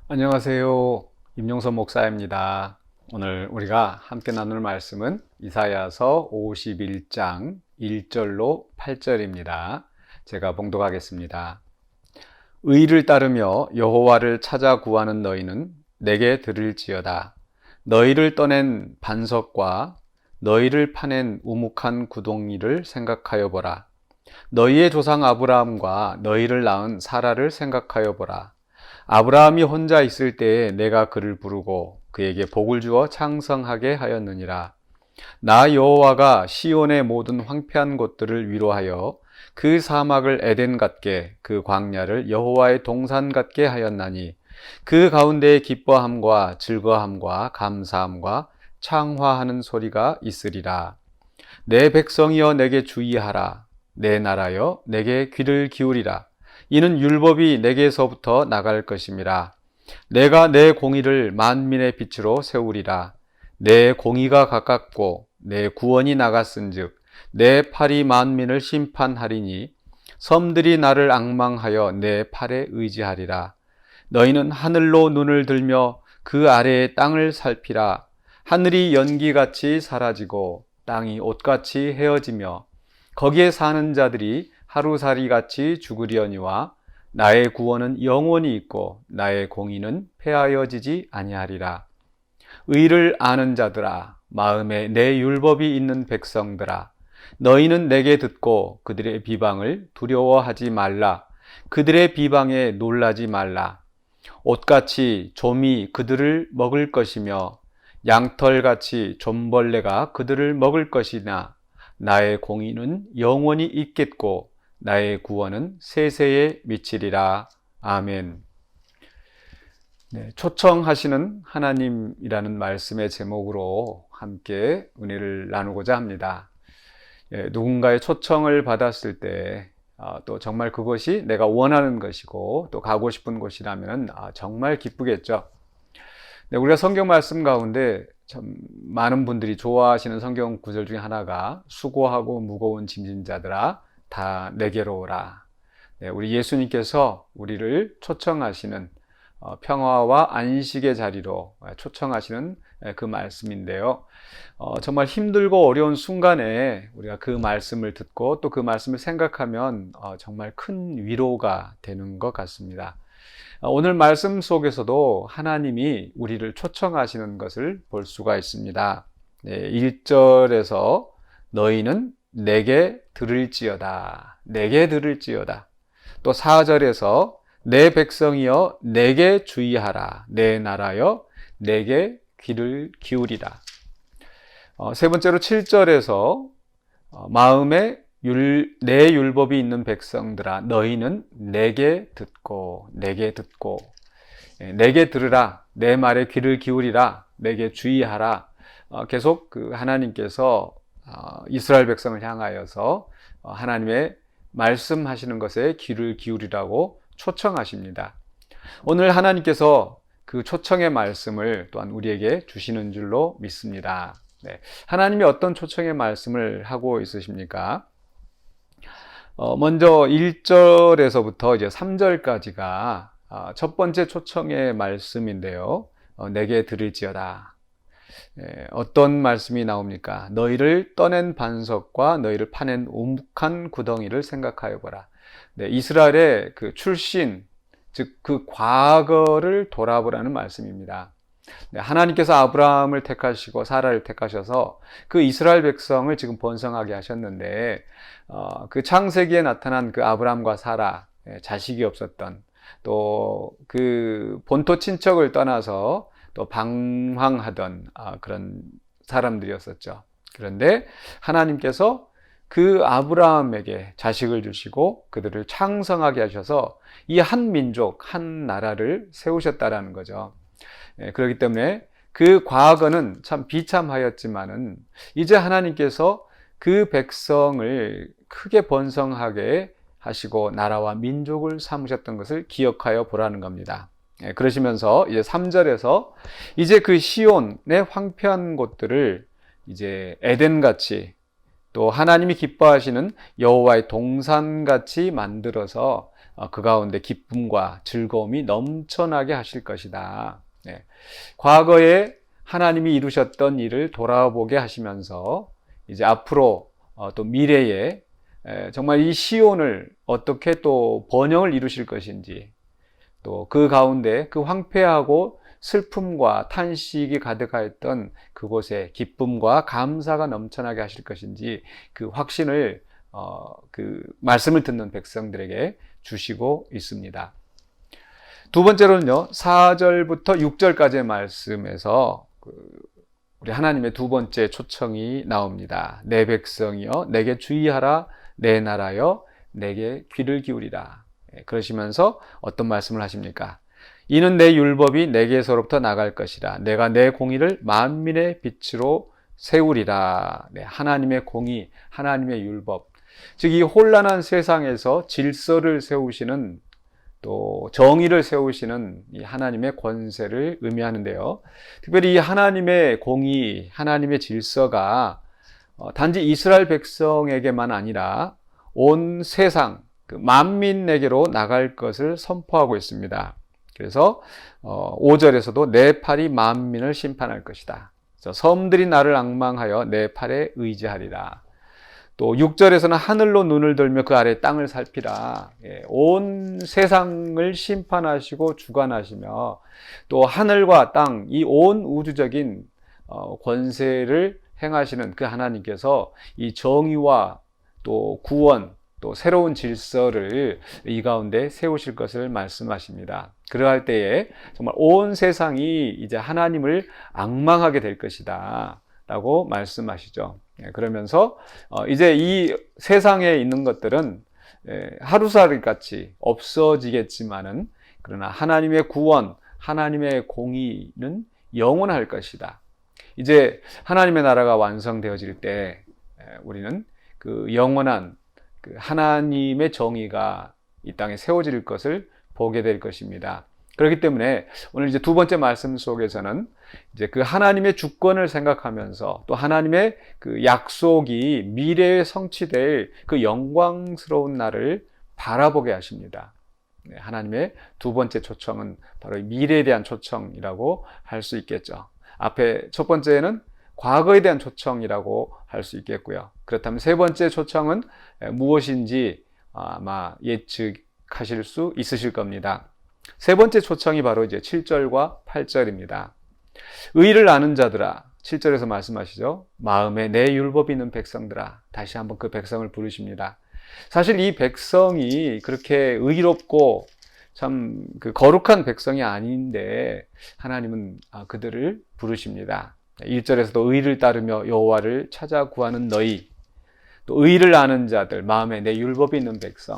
안녕하세요. 임용선 목사입니다. 오늘 우리가 함께 나눌 말씀은 이사야서 51장 1절로 8절입니다. 제가 봉독하겠습니다. 의를 따르며 여호와를 찾아 구하는 너희는 내게 들을지어다. 너희를 떠낸 반석과 너희를 파낸 우묵한 구덩이를 생각하여 보라. 너희의 조상 아브라함과 너희를 낳은 사라를 생각하여 보라. 아브라함이 혼자 있을 때에 내가 그를 부르고 그에게 복을 주어 창성하게 하였느니라. 나 여호와가 시온의 모든 황폐한 곳들을 위로하여 그 사막을 에덴 같게 그 광야를 여호와의 동산 같게 하였나니 그 가운데에 기뻐함과 즐거함과 감사함과 창화하는 소리가 있으리라. 내 백성이여 내게 주의하라. 내 나라여 내게 귀를 기울이라. 이는 율법이 내게서부터 나갈 것임이라. 내가 내 공의를 만민의 빛으로 세우리라. 내 공의가 가깝고 내 구원이 나갔은즉 내 팔이 만민을 심판하리니 섬들이 나를 앙망하여 내 팔에 의지하리라. 너희는 하늘로 눈을 들며 그 아래의 땅을 살피라. 하늘이 연기같이 사라지고 땅이 옷같이 헤어지며 거기에 사는 자들이 하루살이같이 죽으려니와 나의 구원은 영원히 있고 나의 공의는 폐하여지지 아니하리라. 의를 아는 자들아, 마음에 내 율법이 있는 백성들아, 너희는 내게 듣고 그들의 비방을 두려워하지 말라. 그들의 비방에 놀라지 말라. 옷같이 좀이 그들을 먹을 것이며 양털같이 좀벌레가 그들을 먹을 것이나 나의 공의는 영원히 있겠고 나의 구원은 세세에 미치리라. 아멘. 네, 초청하시는 하나님이라는 말씀의 제목으로 함께 은혜를 나누고자 합니다. 누군가의 초청을 받았을 때 또 정말 그것이 내가 원하는 것이고 또 가고 싶은 곳이라면 정말 기쁘겠죠. 네, 우리가 성경 말씀 가운데 참 많은 분들이 좋아하시는 성경 구절 중에 하나가 수고하고 무거운 짐진 자들아 다 내게로 오라. 네, 우리 예수님께서 우리를 초청하시는 평화와 안식의 자리로 초청하시는 그 말씀인데요. 정말 힘들고 어려운 순간에 우리가 그 말씀을 듣고 또 그 말씀을 생각하면 정말 큰 위로가 되는 것 같습니다. 오늘 말씀 속에서도 하나님이 우리를 초청하시는 것을 볼 수가 있습니다. 1절에서 너희는 내게 들을지어다. 내게 들을지어다. 또 4절에서 내 백성이여 내게 주의하라. 내 나라여 내게 귀를 기울이라. 세 번째로 7절에서 마음에 내 율법이 있는 백성들아 너희는 내게 듣고 내게 들으라. 내 말에 귀를 기울이라. 내게 주의하라. 계속 그 하나님께서 이스라엘 백성을 향하여서 하나님의 말씀하시는 것에 귀를 기울이라고 초청하십니다. 오늘 하나님께서 그 초청의 말씀을 또한 우리에게 주시는 줄로 믿습니다. 네. 하나님이 어떤 초청의 말씀을 하고 있으십니까? 먼저 1절에서부터 이제 3절까지가 첫 번째 초청의 말씀인데요. 내게 들을지어다. 어떤 말씀이 나옵니까? 너희를 떠낸 반석과 너희를 파낸 우묵한 구덩이를 생각하여 보라. 네, 이스라엘의 그 출신, 즉 그 과거를 돌아보라는 말씀입니다. 네, 하나님께서 아브라함을 택하시고 사라를 택하셔서 그 이스라엘 백성을 지금 번성하게 하셨는데 그 창세기에 나타난 그 아브라함과 사라, 자식이 없었던 또 그 본토 친척을 떠나서 또 방황하던 그런 사람들이었었죠. 그런데 하나님께서 그 아브라함에게 자식을 주시고 그들을 창성하게 하셔서 이 한 민족, 한 나라를 세우셨다라는 거죠. 그렇기 때문에 그 과거는 참 비참하였지만은 이제 하나님께서 그 백성을 크게 번성하게 하시고 나라와 민족을 삼으셨던 것을 기억하여 보라는 겁니다. 그러시면서 이제 3절에서 이제 그 시온의 황폐한 곳들을 이제 에덴같이 또 하나님이 기뻐하시는 여호와의 동산같이 만들어서 그 가운데 기쁨과 즐거움이 넘쳐나게 하실 것이다. 네. 과거에 하나님이 이루셨던 일을 돌아보게 하시면서 이제 앞으로 또 미래에 정말 이 시온을 어떻게 또 번영을 이루실 것인지, 또 그 가운데 그 황폐하고 슬픔과 탄식이 가득하였던 그곳에 기쁨과 감사가 넘쳐나게 하실 것인지 그 확신을 그 말씀을 듣는 백성들에게 주시고 있습니다. 두 번째로는요, 4절부터 6절까지의 말씀에서 우리 하나님의 두 번째 초청이 나옵니다. 내 백성이여 내게 주의하라, 내 나라여 내게 귀를 기울이라. 그러시면서 어떤 말씀을 하십니까? 이는 내 율법이 내게서로부터 나갈 것이라. 내가 내 공의를 만민의 빛으로 세우리라. 네, 하나님의 공의, 하나님의 율법. 즉 이 혼란한 세상에서 질서를 세우시는, 또 정의를 세우시는 이 하나님의 권세를 의미하는데요. 특별히 이 하나님의 공의, 하나님의 질서가 단지 이스라엘 백성에게만 아니라 온 세상 그 만민에게로 나갈 것을 선포하고 있습니다. 그래서 5절에서도 내 팔이 만민을 심판할 것이다. 섬들이 나를 앙망하여 내 팔에 의지하리라. 또 6절에서는 하늘로 눈을 들며 그 아래 땅을 살피라. 온 세상을 심판하시고 주관하시며 또 하늘과 땅, 이 온 우주적인 권세를 행하시는 그 하나님께서 이 정의와 또 구원, 또 새로운 질서를 이 가운데 세우실 것을 말씀하십니다. 그러할 때에 정말 온 세상이 이제 하나님을 앙망하게 될 것이다 라고 말씀하시죠. 그러면서 이제 이 세상에 있는 것들은 하루살이 같이 없어지겠지만은, 그러나 하나님의 구원, 하나님의 공의는 영원할 것이다. 이제 하나님의 나라가 완성되어질 때 우리는 그 영원한 그 하나님의 정의가 이 땅에 세워질 것을 보게 될 것입니다. 그렇기 때문에 오늘 이제 두 번째 말씀 속에서는 이제 그 하나님의 주권을 생각하면서 또 하나님의 그 약속이 미래에 성취될 그 영광스러운 날을 바라보게 하십니다. 하나님의 두 번째 초청은 바로 미래에 대한 초청이라고 할 수 있겠죠. 앞에 첫 번째는 과거에 대한 초청이라고 할 수 있겠고요. 그렇다면 세 번째 초청은 무엇인지 아마 예측하실 수 있으실 겁니다. 세 번째 초청이 바로 이제 7절과 8절입니다. 의를 아는 자들아, 7절에서 말씀하시죠. 마음에 내 율법이 있는 백성들아. 다시 한번 그 백성을 부르십니다. 사실 이 백성이 그렇게 의롭고 참 그 거룩한 백성이 아닌데 하나님은 그들을 부르십니다. 1절에서도 의를 따르며 여호와를 찾아 구하는 너희, 또 의를 아는 자들, 마음에 내 율법이 있는 백성.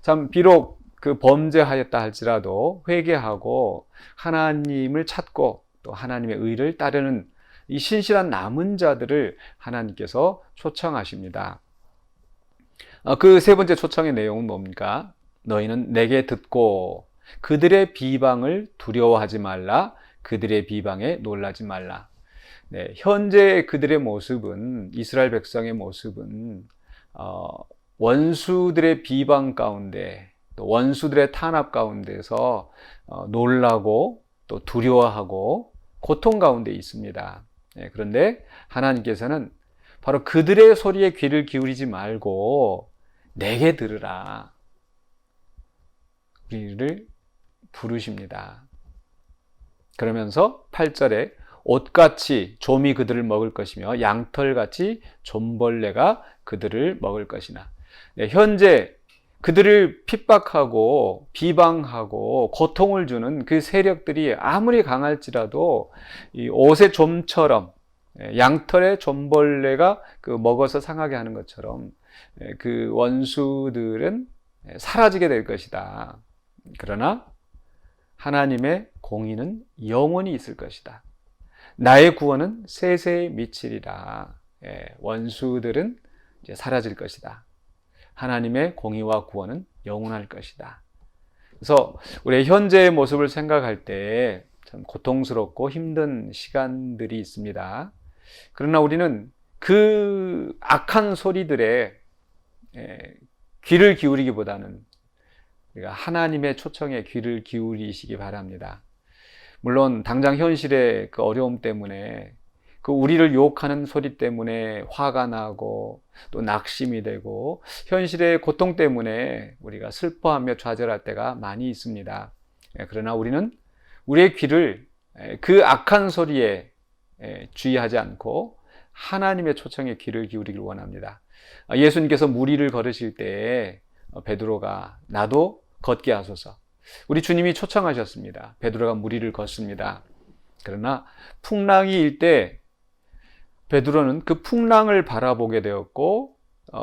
참 비록 그 범죄하였다 할지라도 회개하고 하나님을 찾고 또 하나님의 의를 따르는 이 신실한 남은 자들을 하나님께서 초청하십니다. 그 세 번째 초청의 내용은 뭡니까? 너희는 내게 듣고 그들의 비방을 두려워하지 말라. 그들의 비방에 놀라지 말라. 네, 현재 그들의 모습은, 이스라엘 백성의 모습은 원수들의 비방 가운데, 또 원수들의 탄압 가운데서 놀라고 또 두려워하고 고통 가운데 있습니다. 네, 그런데 하나님께서는 바로 그들의 소리에 귀를 기울이지 말고 내게 들으라. 우리를 부르십니다. 그러면서 8절에 옷같이 좀이 그들을 먹을 것이며 양털같이 좀벌레가 그들을 먹을 것이나. 네, 현재 그들을 핍박하고 비방하고 고통을 주는 그 세력들이 아무리 강할지라도 이 옷의 좀처럼, 양털의 좀벌레가 그 먹어서 상하게 하는 것처럼 그 원수들은 사라지게 될 것이다. 그러나 하나님의 공의는 영원히 있을 것이다. 나의 구원은 세세에 미치리라. 원수들은 이제 사라질 것이다. 하나님의 공의와 구원은 영원할 것이다. 그래서 우리의 현재의 모습을 생각할 때 참 고통스럽고 힘든 시간들이 있습니다. 그러나 우리는 그 악한 소리들에 귀를 기울이기보다는 우리가 하나님의 초청에 귀를 기울이시기 바랍니다. 물론 당장 현실의 그 어려움 때문에 그 우리를 유혹하는 소리 때문에 화가 나고 또 낙심이 되고 현실의 고통 때문에 우리가 슬퍼하며 좌절할 때가 많이 있습니다. 그러나 우리는 우리의 귀를 그 악한 소리에 주의하지 않고 하나님의 초청에 귀를 기울이길 원합니다. 예수님께서 무리를 걸으실 때에 베드로가 나도 걷게 하소서. 우리 주님이 초청하셨습니다. 베드로가 무리를 걷습니다. 그러나 풍랑이 일 때 베드로는 그 풍랑을 바라보게 되었고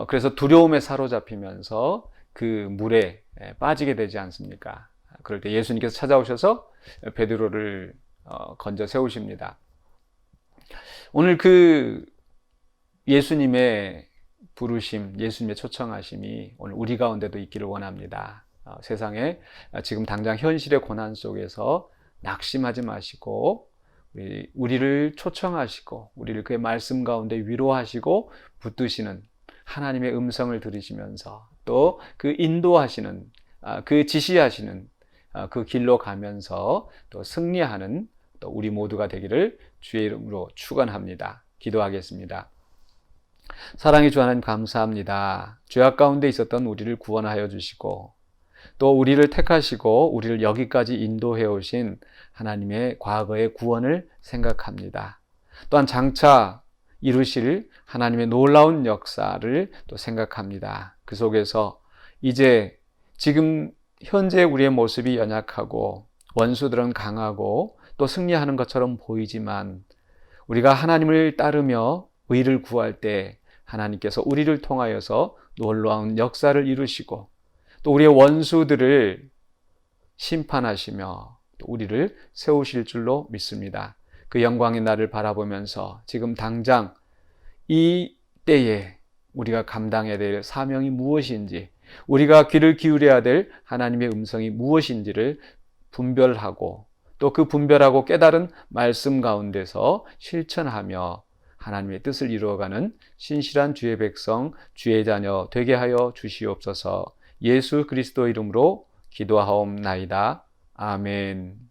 그래서 두려움에 사로잡히면서 그 물에 빠지게 되지 않습니까? 그럴 때 예수님께서 찾아오셔서 베드로를 건져 세우십니다. 오늘 그 예수님의 부르심, 예수님의 초청하심이 오늘 우리 가운데도 있기를 원합니다. 세상에 지금 당장 현실의 고난 속에서 낙심하지 마시고 우리를 초청하시고 우리를 그의 말씀 가운데 위로하시고 붙드시는 하나님의 음성을 들으시면서 또 그 인도하시는 그 지시하시는 그 길로 가면서 또 승리하는 또 우리 모두가 되기를 주의 이름으로 축원합니다. 기도하겠습니다. 사랑의 주 하나님 감사합니다. 죄악 가운데 있었던 우리를 구원하여 주시고 또 우리를 택하시고 우리를 여기까지 인도해 오신 하나님의 과거의 구원을 생각합니다. 또한 장차 이루실 하나님의 놀라운 역사를 또 생각합니다. 그 속에서 이제 지금 현재 우리의 모습이 연약하고 원수들은 강하고 또 승리하는 것처럼 보이지만 우리가 하나님을 따르며 의를 구할 때 하나님께서 우리를 통하여서 놀라운 역사를 이루시고 또 우리의 원수들을 심판하시며 또 우리를 세우실 줄로 믿습니다. 그 영광의 날을 바라보면서 지금 당장 이 때에 우리가 감당해야 될 사명이 무엇인지, 우리가 귀를 기울여야 될 하나님의 음성이 무엇인지를 분별하고 또 그 분별하고 깨달은 말씀 가운데서 실천하며 하나님의 뜻을 이루어가는 신실한 주의 백성, 주의 자녀 되게 하여 주시옵소서. 예수 그리스도 이름으로 기도하옵나이다. 아멘.